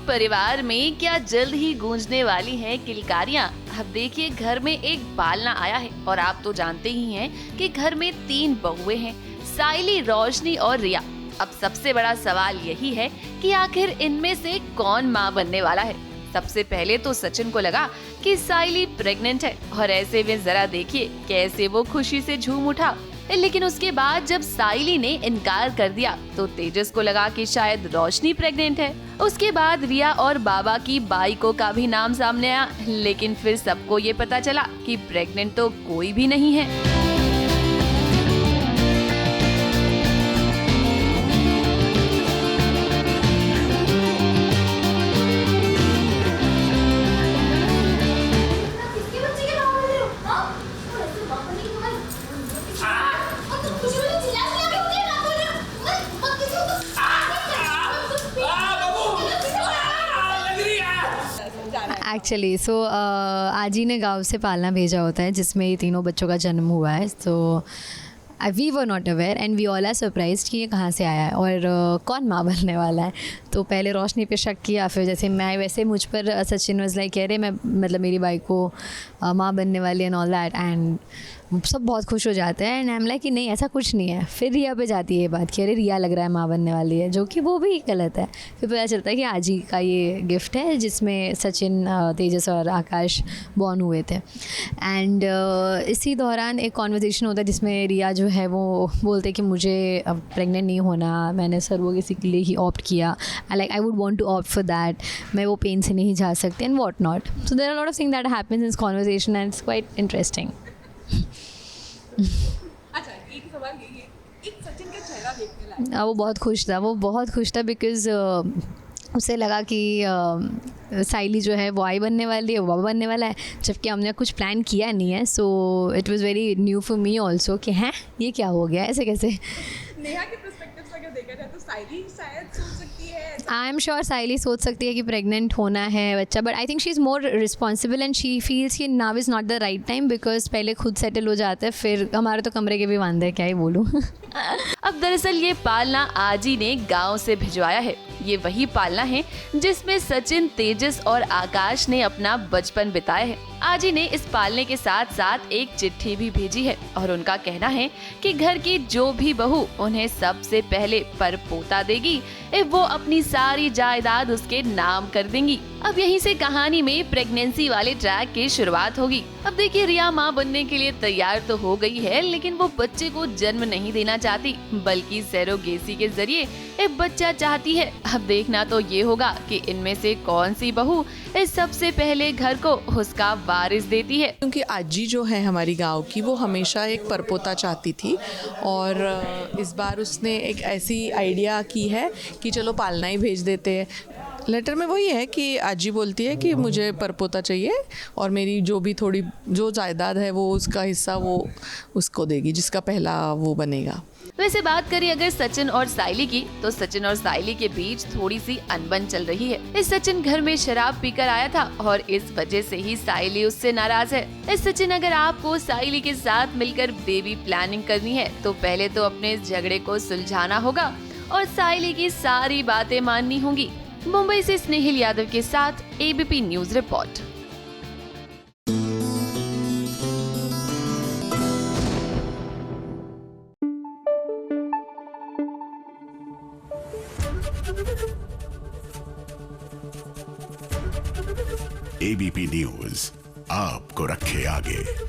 परिवार में क्या जल्द ही गूंजने वाली हैं किलकारियां। अब देखिए, घर में एक पालना आया है और आप तो जानते ही हैं कि घर में 3 बहुएं हैं, साइली, रोशनी और रिया। अब सबसे बड़ा सवाल यही है कि आखिर इनमें से कौन माँ बनने वाला है। सबसे पहले तो सचिन को लगा कि साइली प्रेग्नेंट है और ऐसे में जरा देखिए कैसे वो खुशी से झूम उठा। लेकिन उसके बाद जब साइली ने इनकार कर दिया तो तेजस को लगा कि शायद रोशनी प्रेग्नेंट है। उसके बाद रिया और बाबा की बाइको का भी नाम सामने आया, लेकिन फिर सबको ये पता चला कि प्रेग्नेंट तो कोई भी नहीं है। एक्चुअली आज ही ने गाँव से पालना भेजा होता है जिसमें ये तीनों बच्चों का जन्म हुआ है। So we were not aware and we all are surprised कि ये कहाँ से आया है और कौन माँ बनने वाला है। तो पहले रोशनी पे शक किया, फिर जैसे मैं वैसे मुझ पर सचिन वाज लाइक कह रहे मैं मतलब मेरी बाइक को माँ बनने वाली एंड ऑल दैट, एंड सब बहुत खुश हो जाते हैं एंड आई एम लाइक कि नहीं ऐसा कुछ नहीं है। फिर रिया पे जाती है ये बात कि अरे रिया लग रहा है माँ बनने वाली है, जो कि वो भी गलत है। फिर पता चलता है कि आज ही का ये गिफ्ट है जिसमें सचिन, तेजस और आकाश बॉर्न हुए थे। एंड इसी दौरान एक कॉन्वर्जेसन होता है जिसमें रिया जो है वो बोलते कि मुझे अब प्रेग्नेंट नहीं होना, मैंने सर्वोगेसी के लिए ही ऑप्ट किया, I would want to opt for that, मैं वो पेन से नहीं जा सकती and what not. So there are lot of things that happens in this conversation and it's quite interesting. अच्छा, एक सवाल ये, एक सचिन का चेहरा देखने लायक। वो बहुत खुश था बिकॉज उसे लगा कि साइली जो है वो आई बनने वाली है, वो बाबा बनने वाला है, जबकि हमने कुछ प्लान किया नहीं है। So it was very new for me also कि हैं ये क्या हो गया, ऐसे कैसे। नेहा के पर्सपेक्टिव से अगर देखा जाए तो साइली शायद सोच सकती है, आई एम श्योर साइली सोच सकती है कि प्रेग्नेंट होना है बच्चा, but I think she is more responsible and she feels कि now is not the right time because पहले खुद सेटल हो जाता है, फिर हमारे तो कमरे के भी वांदे हैं, क्या ही बोलूँ। अब दरअसल ये पालना आजी ने गांव से भिजवाया है। ये वही पालना है जिसमें सचिन, तेजस और आकाश ने अपना बचपन बिताया है। आजी ने इस पालने के साथ साथ एक चिट्ठी भी भेजी है और उनका कहना है कि घर की जो भी बहू उन्हें सबसे पहले परपोता देगी, वो अपनी सारी जायदाद उसके नाम कर देंगी। अब यहीं से कहानी में प्रेगनेंसी वाले ट्रैक की शुरुआत होगी। अब देखिए, रिया माँ बनने के लिए तैयार तो हो गई है, लेकिन वो बच्चे को जन्म नहीं देना चाहती, बल्कि सरोगेसी के जरिए एक बच्चा चाहती है। अब देखना तो ये होगा कि इनमें से कौन सी बहू इस सबसे पहले घर को उसका वारिस देती है। क्योंकि आजी जो है हमारी गांव की, वो हमेशा एक परपोता चाहती थी और इस बार उसने एक ऐसी आइडिया की है कि चलो पालना ही भेज देते हैं। लेटर में वही है कि आजी बोलती है कि मुझे परपोता चाहिए और मेरी जो भी थोड़ी जो जायदाद है वो उसका हिस्सा वो उसको देगी जिसका पहला वो बनेगा। वैसे बात करें अगर सचिन और साइली की, तो सचिन और साइली के बीच थोड़ी सी अनबन चल रही है। इस सचिन घर में शराब पीकर आया था और इस वजह से ही साइली उससे नाराज है। इस सचिन, अगर आपको साइली के साथ मिलकर बेबी प्लानिंग करनी है तो पहले तो अपने इस झगड़े को सुलझाना होगा और साइली की सारी बातें माननी होंगी। मुंबई से स्नेहिल यादव के साथ ABP news report. ABP news आपको रखे आगे।